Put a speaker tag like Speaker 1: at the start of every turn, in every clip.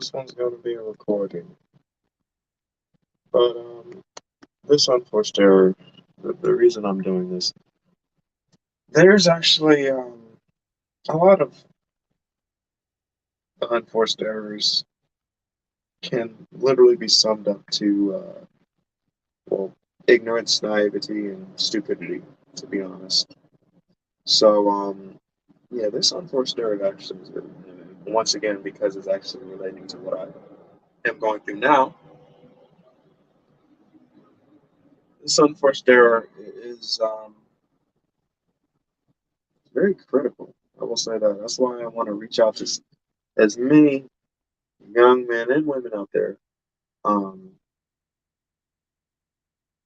Speaker 1: this one's going to be a recording. But this unforced error, the reason I'm doing this, there's actually a lot of unforced errors can literally be summed up to, well, ignorance, naivety, and stupidity, to be honest. So, yeah, this unforced error actually is, once again, because it's actually relating to what I am going through now. This unforced error is very critical. I will say that. That's why I want to reach out to as many young men and women out there, um,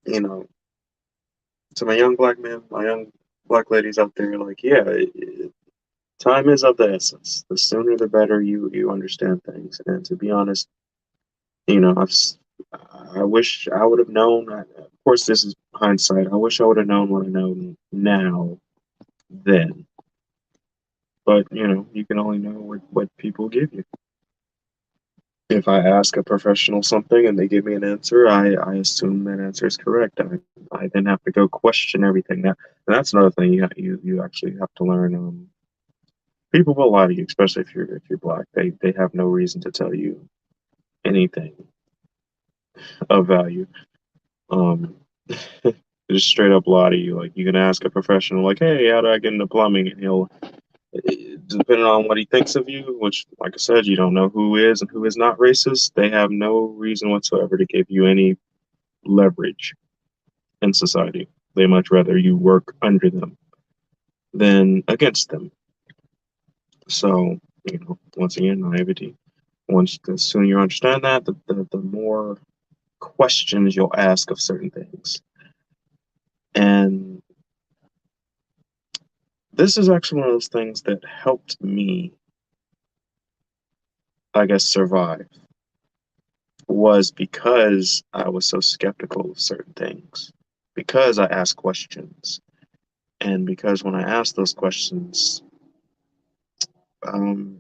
Speaker 1: you know, to my young black men, my young black ladies out there, like, yeah, time is of the essence. The sooner the better you understand things. And to be honest, you know, I wish I would have known. Of course, this is hindsight. I wish I would have known what I know now then. But you know, you can only know what people give you. If I ask a professional something and they give me an answer, I assume that answer is correct. I then have to go question everything. That's another thing you actually have to learn. People will lie to you, especially if you're black. They have no reason to tell you anything of value. Um, just straight up lie to you. Like you can ask a professional, like, "Hey, how do I get into plumbing?" And he'll, depending on what he thinks of you, which, like I said, you don't know who is and who is not racist. They have no reason whatsoever to give you any leverage in society. They much rather you work under them than against them. So, you know, once again, naivety. Once the sooner you understand that, the more questions you'll ask of certain things. And this is actually one of those things that helped me, I guess, survive, was because I was so skeptical of certain things, because I asked questions, and because when I asked those questions, um,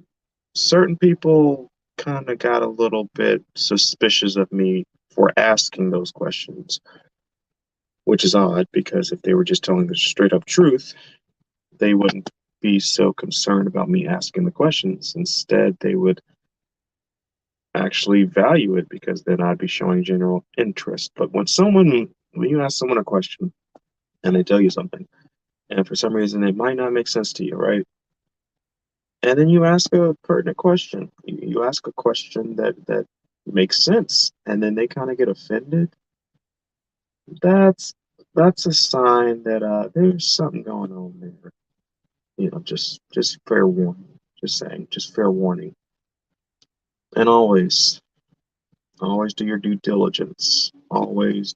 Speaker 1: certain people kind of got a little bit suspicious of me for asking those questions, which is odd because if they were just telling the straight up truth, they wouldn't be so concerned about me asking the questions. Instead, they would actually value it because then I'd be showing general interest. But when you ask someone a question and they tell you something, and for some reason it might not make sense to you, right? And then you ask a pertinent question. You ask a question that makes sense, and then they kind of get offended. That's that's a sign that there's something going on there. You know, just fair warning. Just saying, just fair warning. And always do your due diligence. Always,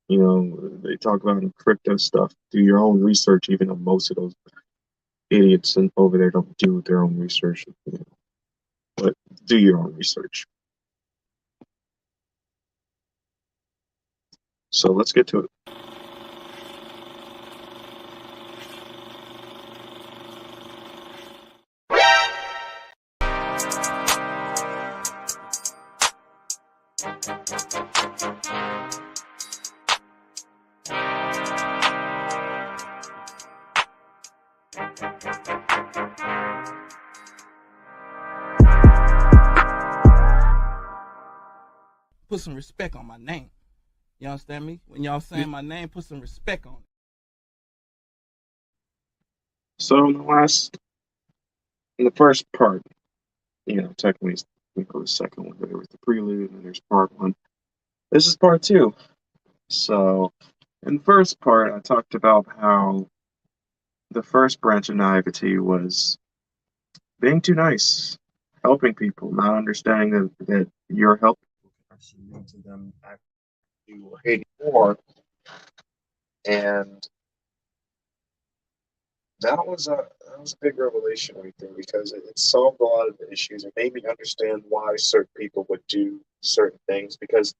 Speaker 1: you know, they talk about in crypto stuff. Do your own research, even though most of those idiots over there don't do their own research. You know, but do your own research. So let's get to it.
Speaker 2: Put some respect on my name. You understand me? When y'all saying my name, put some respect on it.
Speaker 1: So in the first part, you know, technically we go the second one, but there was the prelude and there's part one. This is part two. So in the first part, I talked about how the first branch of naivety was being too nice, helping people, not understanding that your help can actually lead to them actually hating more. And that was a big revelation right there because it solved a lot of the issues. It made me understand why certain people would do certain things because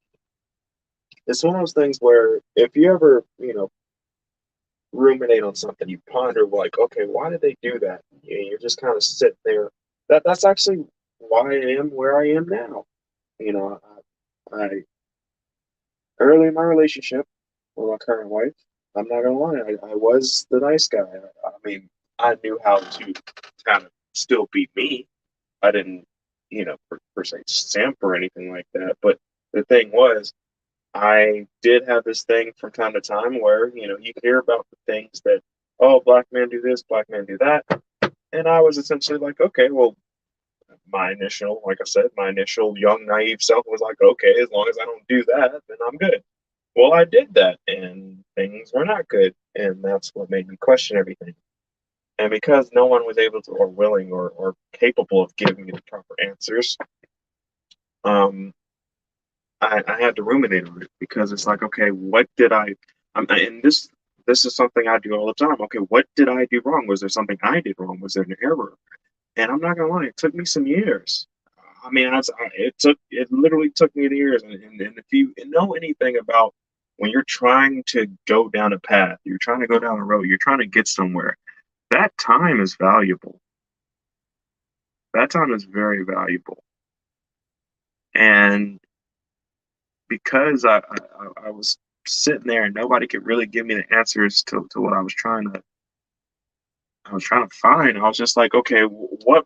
Speaker 1: it's one of those things where if you ever, you know, ruminate on something, you ponder like, okay, why did they do that? You're just kind of sitting there. That's actually why why I am where I am now. You know, I early in my relationship with my current wife, I'm not gonna lie, I was the nice guy. I mean, I knew how to kind of still be me. I didn't, per se simp or anything like that. But the thing was, I did have this thing from time to time where, you hear about the things that, oh, black men do this, black men do that. And I was essentially like, okay, well, like I said, my initial young, naive self was like, okay, as long as I don't do that, then I'm good. Well, I did that, and things were not good. And that's what made me question everything. And because no one was able to, or willing, or capable of giving me the proper answers, um, I had to ruminate on it because it's like, okay, what did and this is something I do all the time. Okay, what did I do wrong? Was there something I did wrong? Was there an error? And I'm not gonna lie, it took me some years. I mean, it literally took me years. And if you know anything about when you're trying to go down a path, you're trying to go down a road, you're trying to get somewhere, that time is valuable. That time is very valuable. And because I was sitting there and nobody could really give me the answers to what I was trying to find. I was just like, okay, what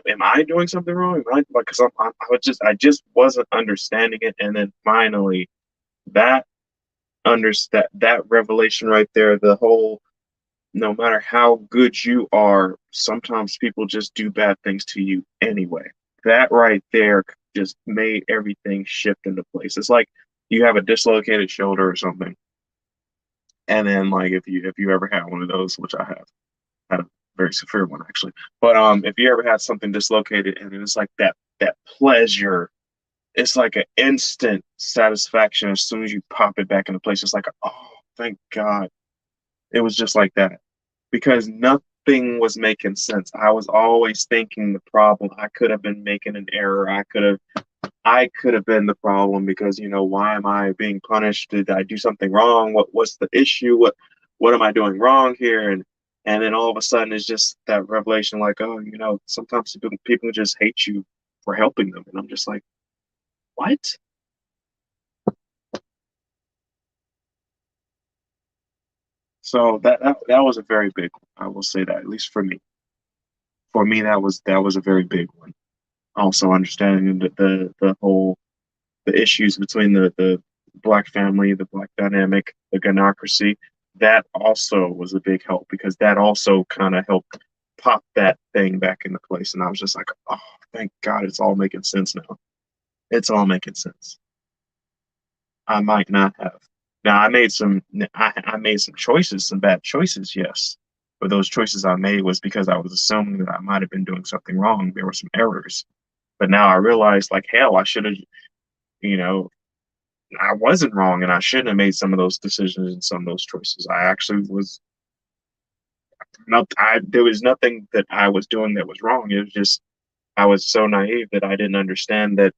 Speaker 1: am I doing something wrong? Am I like because I just wasn't understanding it, and then finally that that revelation right there, the whole no matter how good you are, sometimes people just do bad things to you anyway. That right there just made everything shift into place. It's like you have a dislocated shoulder or something, and then like if you ever had one of those, which I have had a very severe one actually, but if you ever had something dislocated and then it's like that pleasure, it's like an instant satisfaction as soon as you pop it back into place. It's like, oh, thank God, it was just like that because nothing was making sense. I was always thinking the problem. I could have been making an error. I could have been the problem because why am I being punished? Did I do something wrong? What's the issue? What am I doing wrong here? And then all of a sudden it's just that revelation like, oh, sometimes people just hate you for helping them. And I'm just like, what? So that was a very big one. I will say that, at least for me. For me, that was a very big one. Also understanding the whole the issues between the black family, the black dynamic, the gynocracy, that also was a big help because that also kind of helped pop that thing back into place. And I was just like, oh, thank God, it's all making sense now. It's all making sense. I might not have. Now I made some choices, some bad choices, yes. But those choices I made was because I was assuming that I might have been doing something wrong. There were some errors. But now I realized like hell, I should have, you know, I wasn't wrong and I shouldn't have made some of those decisions and some of those choices. I actually was not there was nothing that I was doing that was wrong. It was just I was so naive that I didn't understand that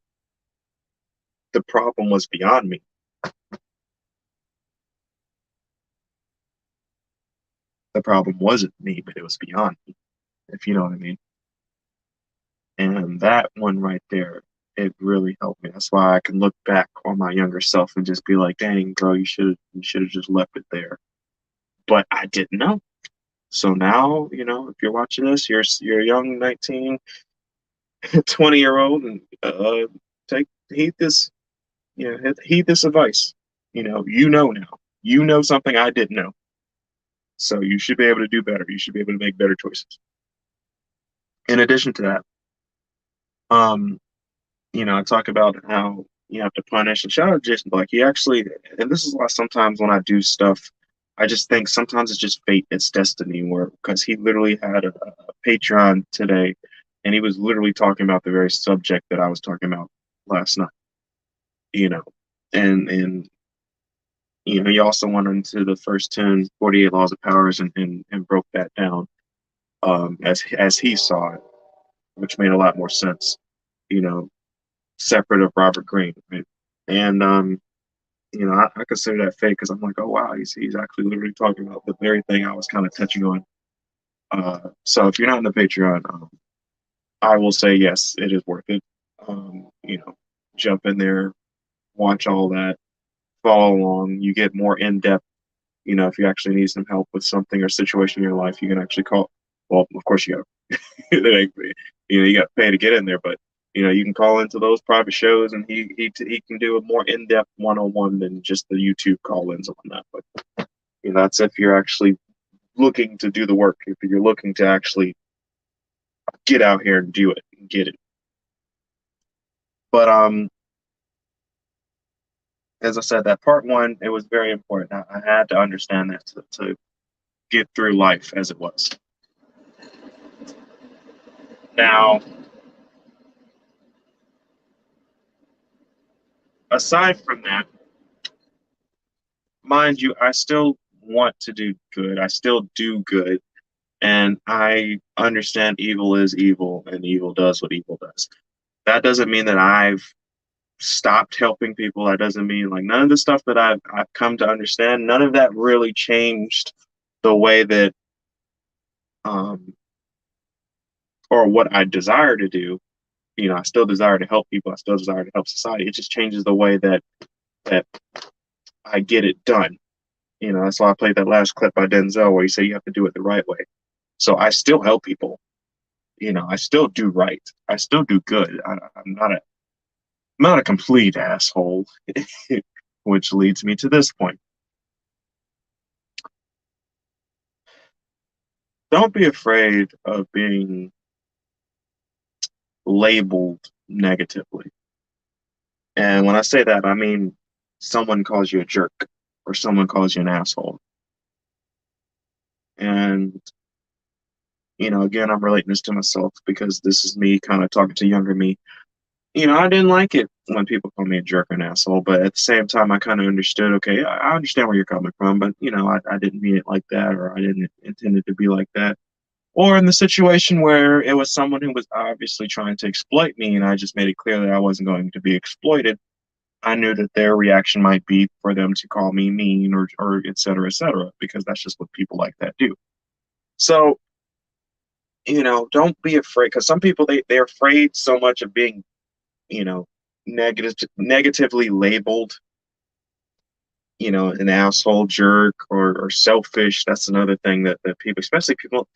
Speaker 1: the problem was beyond me. The problem wasn't me, but it was beyond me, if you know what I mean. And that one right there, it really helped me. That's why I can look back on my younger self and just be like, dang, bro, you should have just left it there. But I didn't know. So now, if you're watching this, you're a young 19, 20-year old and take heed this, heed this advice. You know now. You know something I didn't know. So you should be able to do better. You should be able to make better choices. In addition to that, um, I talk about how you have to punish and shout out to Jason Black. He actually, and this is why sometimes when I do stuff, I just think sometimes it's just fate, it's destiny, where because he literally had a Patreon today, and he was literally talking about the very subject that I was talking about last night. You know, and he also went into the first 10 48 laws of powers and broke that down as he saw it, which made a lot more sense. You know, separate of Robert Greene, right? And I consider that fake because I'm like, oh wow, he's actually literally talking about the very thing I was kind of touching on. So if you're not in the Patreon, I will say yes, it is worth it. Jump in there, watch all that, follow along. You get more in depth. If you actually need some help with something or situation in your life, you can actually call. Well, of course you got you got to pay to get in there, but you can call into those private shows, and he can do a more in depth one-on-one than just the YouTube call-ins on that. But that's if you're actually looking to do the work. If you're looking to actually get out here and do it, and get it. But as I said, that part one, it was very important. I had to understand that to get through life as it was. Now, aside from that, mind you, I still want to do good. I still do good. And I understand evil is evil and evil does what evil does. That doesn't mean that I've stopped helping people. That doesn't mean like none of the stuff that I've come to understand, none of that really changed the way that or what I desire to do. I still desire to help people. I still desire to help society. It just changes the way that I get it done. That's why I played that last clip by Denzel where he said you have to do it the right way. So I still help people. I still do right. I still do good. I'm not a complete asshole, which leads me to this point. Don't be afraid of being labeled negatively. And when I say that, I mean someone calls you a jerk or someone calls you an asshole. And, again, I'm relating this to myself because this is me kind of talking to younger me. I didn't like it when people call me a jerk or an asshole, but at the same time, I kind of understood, okay, I understand where you're coming from, but, I didn't mean it like that, or I didn't intend it to be like that. Or in the situation where it was someone who was obviously trying to exploit me, and I just made it clear that I wasn't going to be exploited, I knew that their reaction might be for them to call me mean or et cetera, because that's just what people like that do. So, don't be afraid, because some people, they're afraid so much of being negatively labeled, an asshole, jerk, or selfish. That's another thing that people, especially people,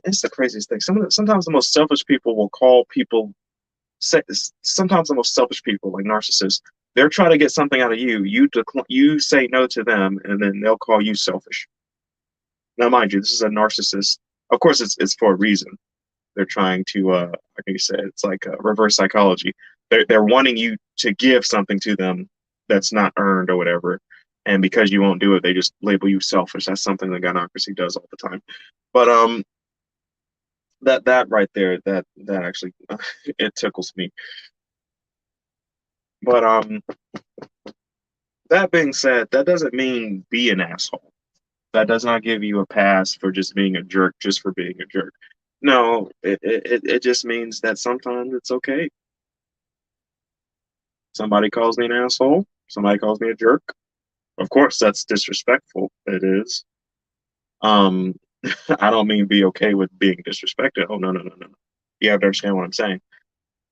Speaker 1: it's the craziest thing. Sometimes the most selfish people will call people, sometimes the most selfish people, like narcissists, they're trying to get something out of you. You say no to them, and then they'll call you selfish. Now, mind you, this is a narcissist. Of course, it's for a reason. They're trying to, like you said, it's like reverse psychology. They're wanting you to give something to them that's not earned or whatever, and because you won't do it, they just label you selfish. That's something that gynocracy does all the time. But that right there, that actually it tickles me. But that being said, that doesn't mean be an asshole. That does not give you a pass for just being a jerk, just for being a jerk. No, it just means that sometimes it's okay. Somebody calls me an asshole. Somebody calls me a jerk. Of course, that's disrespectful. It is. Um, I don't mean be okay with being disrespected. Oh, no, no, no, no, no. You have to understand what I'm saying.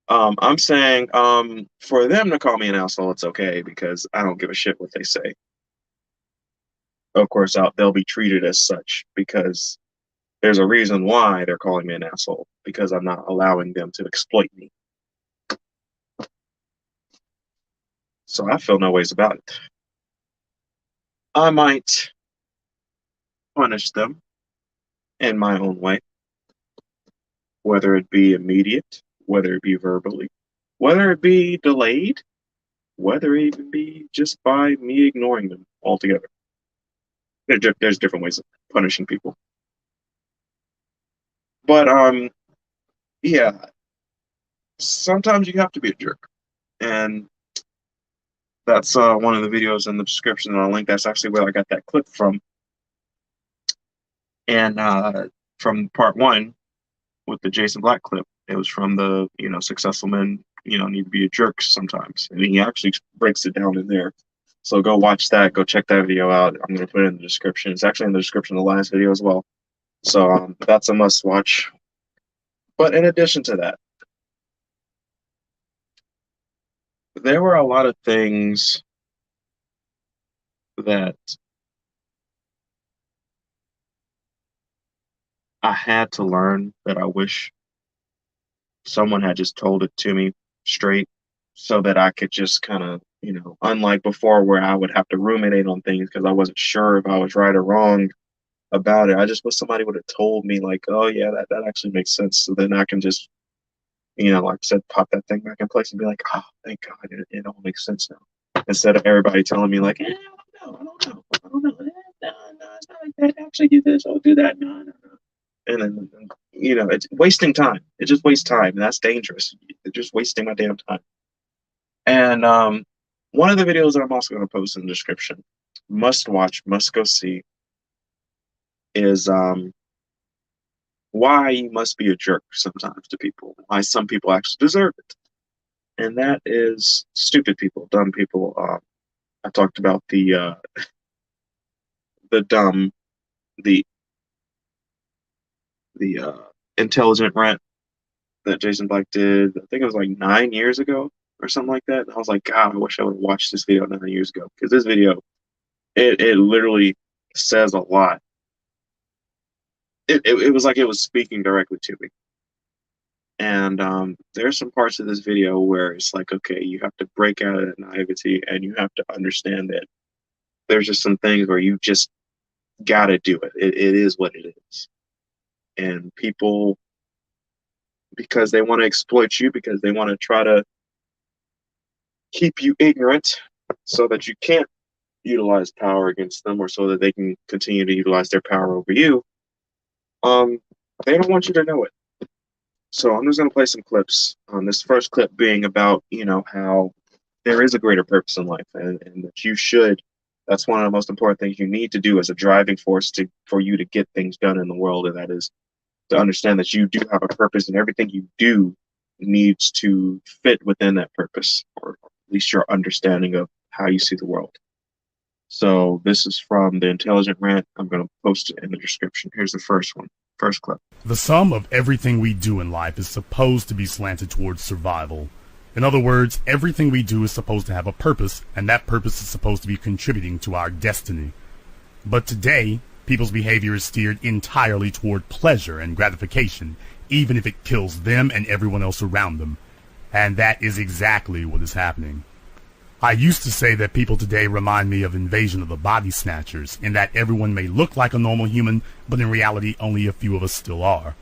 Speaker 1: I'm saying for them to call me an asshole, it's okay because I don't give a shit what they say. Of course, they'll be treated as such because there's a reason why they're calling me an asshole, because I'm not allowing them to exploit me. So I feel no ways about it. I might punish them in my own way, whether it be immediate, whether it be verbally, whether it be delayed, whether it even be just by me ignoring them altogether. There's different ways of punishing people. But yeah, sometimes you have to be a jerk. And that's one of the videos in the description that I'll link. That's actually where I got that clip from. And from part one with the Jason Black clip, it was from the, successful men, need to be a jerk sometimes. And he actually breaks it down in there. So go watch that. Go check that video out. I'm going to put it in the description. It's actually in the description of the last video as well. So that's a must watch. But in addition to that, there were a lot of things that I had to learn that I wish someone had just told it to me straight so that I could just kind of, unlike before where I would have to ruminate on things because I wasn't sure if I was right or wrong about it. I just wish somebody would have told me, like, oh, yeah, that actually makes sense. So then I can just, like I said, pop that thing back in place and be like, oh, thank God, it all makes sense now. Instead of everybody telling me, like, I don't know, no, it's not like that. Actually, do this, or do that, no, no, no. And then, it's wasting time. It just wastes time, and that's dangerous. It's just wasting my damn time. And one of the videos that I'm also going to post in the description, must watch, must go see, is why you must be a jerk sometimes to people. Why some people actually deserve it, and that is stupid people, dumb people. I talked about the dumb, the the intelligent rant that Jason Black did. I think it was like 9 years ago or something like that. And I was like, God, I wish I would have watched this video 9 years ago because this video, it literally says a lot. It was like it was speaking directly to me. And there's some parts of this video where it's like, okay, you have to break out of that naivety and you have to understand that there's just some things where you just got to do it. It is what it is. And people, because they want to exploit you, because they want to try to keep you ignorant so that you can't utilize power against them or so that they can continue to utilize their power over you, they don't want you to know it. So I'm just going to play some clips. This first clip being about, how there is a greater purpose in life and that you should, that's one of the most important things you need to do as a driving force for you to get things done in the world. And that is to understand that you do have a purpose and everything you do needs to fit within that purpose, or at least your understanding of how you see the world. So this is from the Intelligent Rant. I'm going to post it in the description. Here's the first one, first clip.
Speaker 3: The sum of everything we do in life is supposed to be slanted towards survival. In other words, everything we do is supposed to have a purpose, and that purpose is supposed to be contributing to our destiny. But today, people's behavior is steered entirely toward pleasure and gratification, even if it kills them and everyone else around them. And that is exactly what is happening. I used to say that people today remind me of Invasion of the Body Snatchers, in that everyone may look like a normal human, but in reality only a few of us still are.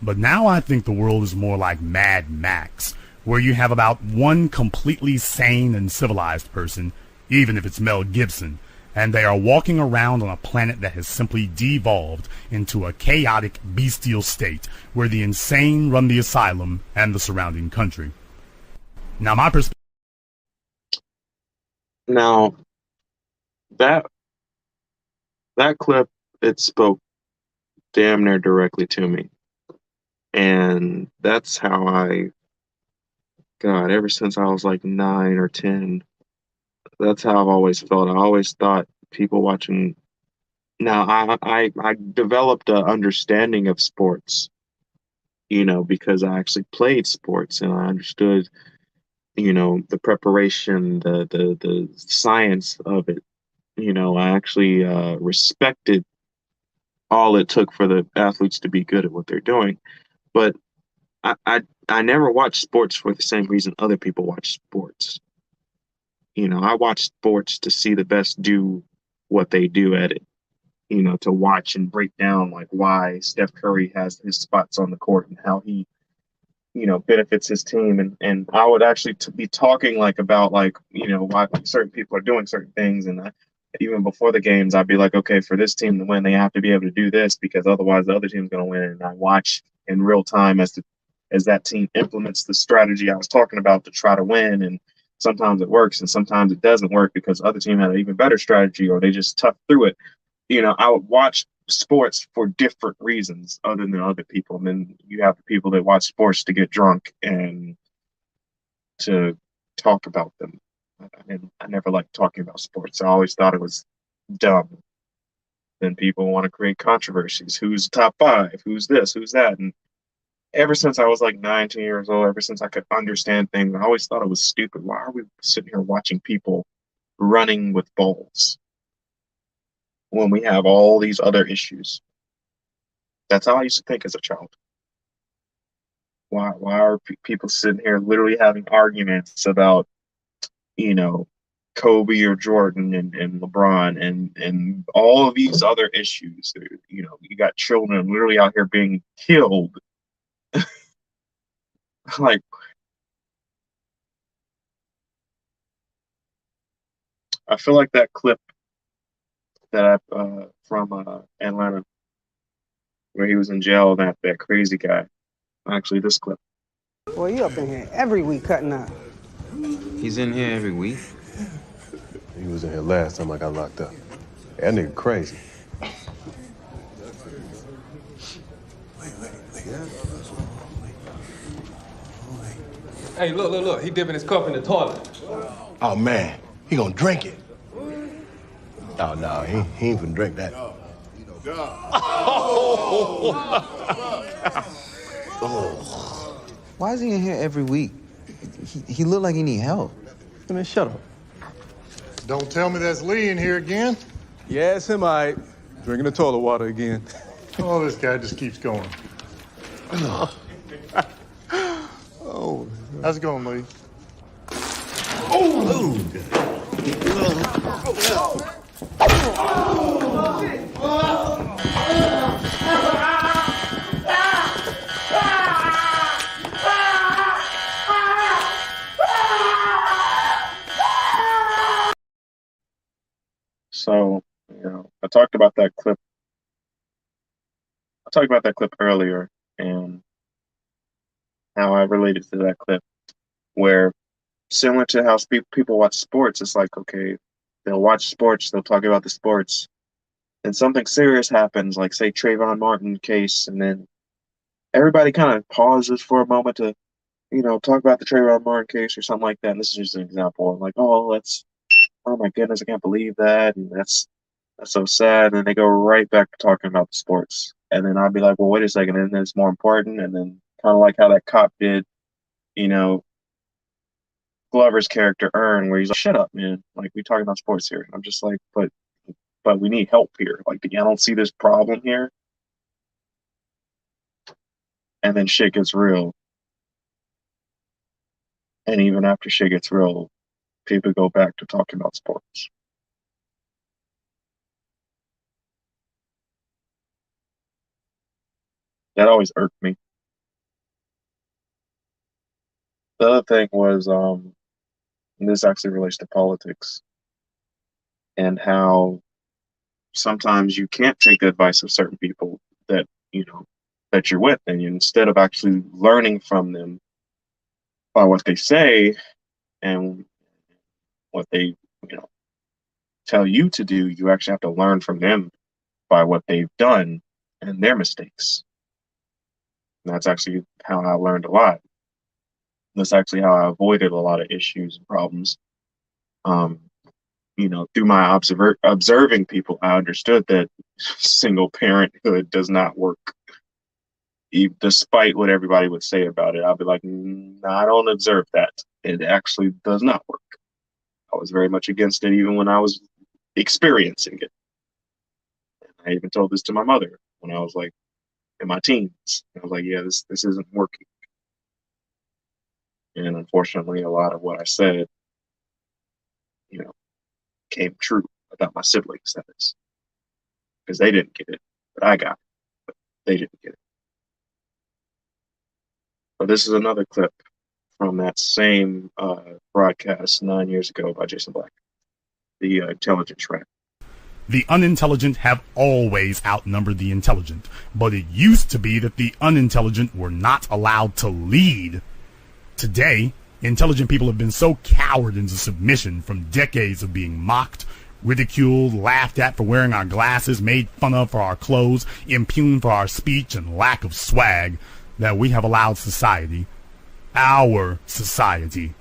Speaker 3: But now I think the world is more like Mad Max, where you have about one completely sane and civilized person, even if it's Mel Gibson, and they are walking around on a planet that has simply devolved into a chaotic, bestial state where the insane run the asylum and the surrounding country. Now, my perspective.
Speaker 1: Now, that clip, it spoke damn near directly to me. And that's how God, ever since I was like 9 or 10, that's how I've always felt. I always thought people watching. Now, I developed an understanding of sports, because I actually played sports and I understood, the preparation, the science of it. I actually respected all it took for the athletes to be good at what they're doing. But I never watched sports for the same reason other people watch sports. I watch sports to see the best do what they do at it. To watch and break down like why Steph Curry has his spots on the court and how he, benefits his team. And I would actually be talking like about like, why certain people are doing certain things. And even before the games, I'd be like, okay, for this team to win, they have to be able to do this because otherwise the other team's going to win. And I watch in real time as that team implements the strategy I was talking about to try to win. And sometimes it works and sometimes it doesn't work because the other team had an even better strategy or they just tough through it. I would watch sports for different reasons other than other people. And then you have the people that watch sports to get drunk and to talk about them. And I never liked talking about sports. I always thought it was dumb. Then people want to create controversies. Who's top five? Who's this? Who's that? And ever since I was like 19 years old, ever since I could understand things, I always thought it was stupid. Why are we sitting here watching people running with balls when we have all these other issues? That's how I used to think as a child. Why are people sitting here literally having arguments about, you know, Kobe or Jordan and LeBron and all of these other issues? You know, you got children literally out here being killed. Like, I feel like that clip that from Atlanta where he was in jail, that crazy guy. Actually, this clip.
Speaker 4: Boy, you up in here every week cutting up.
Speaker 5: He's in here every week.
Speaker 6: He was in here last time I got locked up. That nigga crazy.
Speaker 7: Hey, look. He dipping his cup in the toilet.
Speaker 8: Oh, man. He gonna drink it. Oh, no, he ain't finna drink that.
Speaker 5: Why is he in here every week? He look like he need help.
Speaker 7: Man, shut up.
Speaker 9: Don't tell me that's Lee in here again.
Speaker 7: Yeah, it's him, all right. Drinking the toilet water again.
Speaker 9: Oh, this guy just keeps going.
Speaker 7: Oh.
Speaker 9: How's it going, Lee?
Speaker 1: So, you know, I talked about that clip. I talked about that clip earlier and how I related to that clip, where similar to how people watch sports, it's like, okay, they'll watch sports, they'll talk about the sports, and something serious happens, like say Trayvon Martin case, and then everybody kind of pauses for a moment to, you know, talk about the Trayvon Martin case or something like that. And this is just an example. I'm like, oh my goodness, I can't believe that, and that's so sad. And then they go right back to talking about the sports, and then I'd be like, well, wait a second, and then it's more important. And then kind of like how that cop did, you know, Glover's character Earn, where he's like, shut up, man, like, we talking about sports here. And I'm just like, but we need help here. Like, I don't see this problem here. And then shit gets real. And even after shit gets real, people go back to talking about sports. That always irked me. The other thing was, and this actually relates to politics, and how sometimes you can't take the advice of certain people that, you know, that you're with, and instead of actually learning from them by what they say and what they, you know, tell you to do, you actually have to learn from them by what they've done and their mistakes. And that's actually how I learned a lot. That's actually how I avoided a lot of issues and problems. You know, through my observing people, I understood that single parenthood does not work. Despite what everybody would say about it, I'd be like, I don't observe that. It actually does not work. I was very much against it even when I was experiencing it. I even told this to my mother when I was like in my teens. I was like, yeah, this isn't working. And unfortunately, a lot of what I said, you know, came true about my siblings, that is. Because they didn't get it, but I got it. But they didn't get it. But this is another clip from that same broadcast 9 years ago by Jason Black, the intelligence trap.
Speaker 3: The unintelligent have always outnumbered the intelligent, but it used to be that the unintelligent were not allowed to lead. Today, intelligent people have been so cowered into submission from decades of being mocked, ridiculed, laughed at for wearing our glasses, made fun of for our clothes, impugned for our speech and lack of swag, that we have allowed society, our society,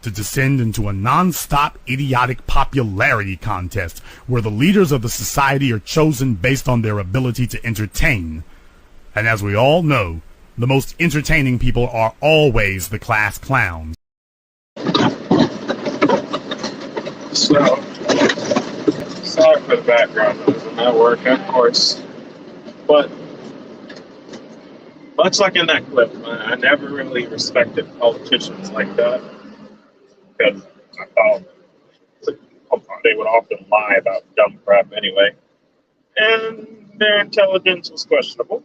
Speaker 3: to descend into a non-stop idiotic popularity contest where the leaders of the society are chosen based on their ability to entertain. And as we all know, The most entertaining people are always the class clowns.
Speaker 1: So, sorry for the background noise. I'm at work, of course. But, much like in that clip, I never really respected politicians like that. Because I thought they would often lie about dumb crap anyway. And their intelligence was questionable.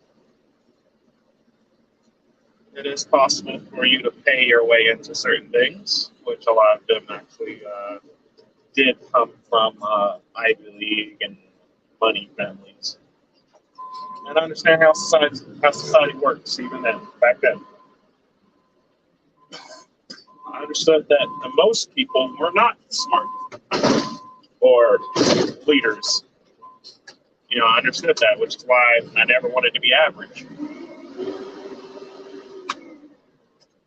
Speaker 1: It is possible for you to pay your way into certain things, which a lot of them actually did come from Ivy League and money families. And I understand how society works, even then, back then. I understood that most people were not smart or leaders. You know, I understood that, which is why I never wanted to be average.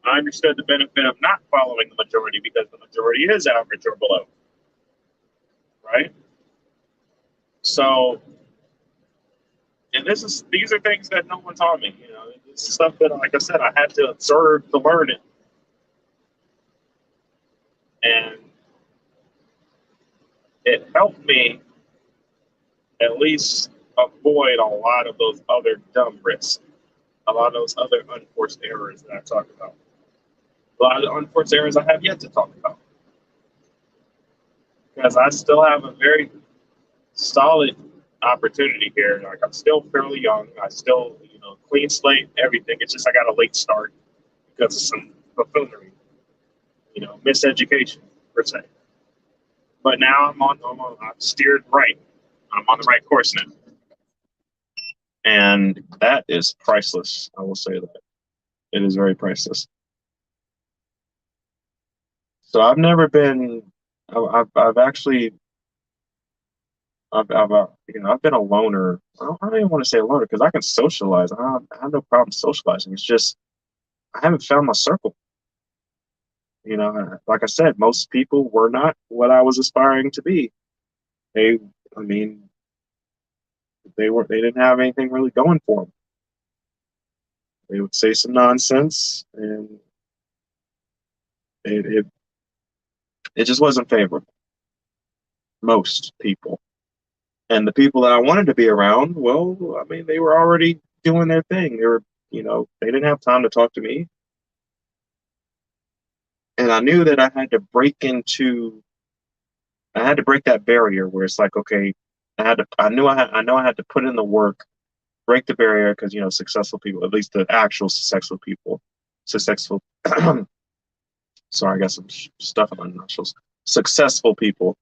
Speaker 1: I understood the benefit of not following the majority because the majority is average or below. Right? So, and these are things that no one taught me. You know, this is stuff that, like I said, I had to observe to learn it. And it helped me at least avoid a lot of those other dumb risks, a lot of those other unforced errors that I talked about. A lot of the unforced errors I have yet to talk about. Because I still have a very solid opportunity here. Like, I'm still fairly young. I still, clean slate, everything. It's just I got a late start because of some buffoonery, miseducation, per se. But now I'm steered right. I'm on the right course now. And that is priceless. I will say that. It is very priceless. So I've never been, I've actually, I've been a loner. I don't even want to say a loner because I can socialize. I have no problem socializing. It's just, I haven't found my circle. Like I said, most people were not what I was aspiring to be. They, I mean, they didn't have anything really going for them. They would say some nonsense, and it just wasn't favorable. Most people, and the people that I wanted to be around, well, I mean, they were already doing their thing. They were, they didn't have time to talk to me, and I knew that I had to break that barrier where it's like, okay, I know I had to put in the work, break the barrier because successful people, at least the actual successful. Sorry, I got some stuff on my nostrils. Successful people,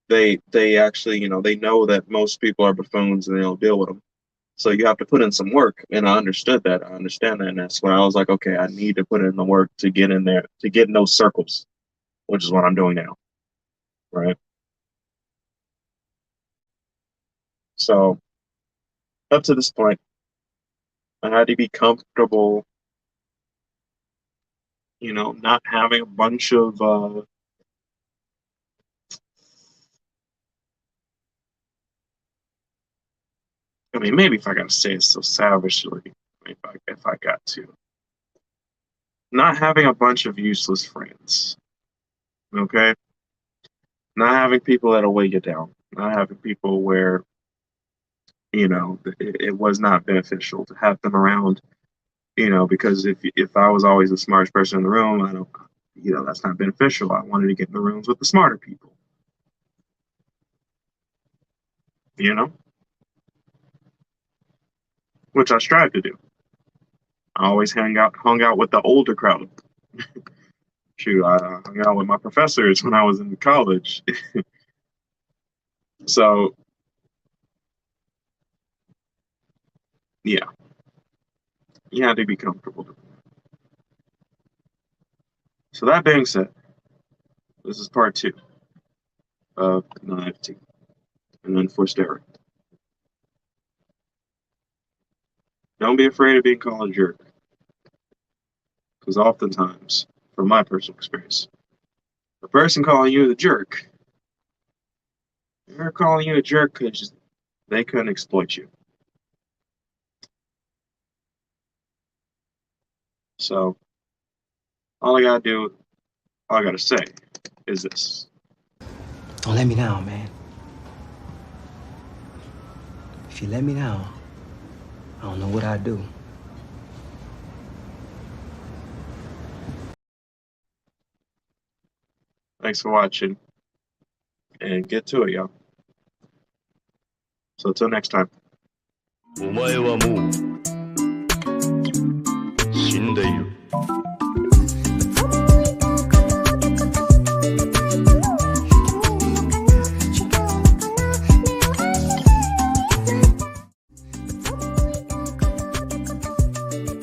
Speaker 1: they actually, they know that most people are buffoons and they don't deal with them. So you have to put in some work, and I understood that. I understand that, and that's when I was like, okay, I need to put in the work to get in there, to get in those circles, which is what I'm doing now, right? So up to this point, I had to be comfortable, not having a bunch of I mean, maybe if I gotta say it so savagely, if I got to, not having a bunch of useless friends, okay? Not having people that'll weigh you down, not having people where, it was not beneficial to have them around, because if I was always the smartest person in the room, I don't, that's not beneficial. I wanted to get in the rooms with the smarter people, which I strive to do. I always hung out with the older crowd. Shoot, I hung out with my professors when I was in college. So, yeah, you have to be comfortable. So that being said, this is part 2 of Niavety, an unforced error. Don't be afraid of being called a jerk, because oftentimes, from my personal experience, the person calling you the jerk, they're calling you a jerk because they couldn't exploit you. So all I gotta say is this.
Speaker 4: Don't let me down, man. If you let me down, I don't know what I'd do.
Speaker 1: Thanks for watching, and get to it, y'all. So until next time.
Speaker 3: お前はもう死んでいる。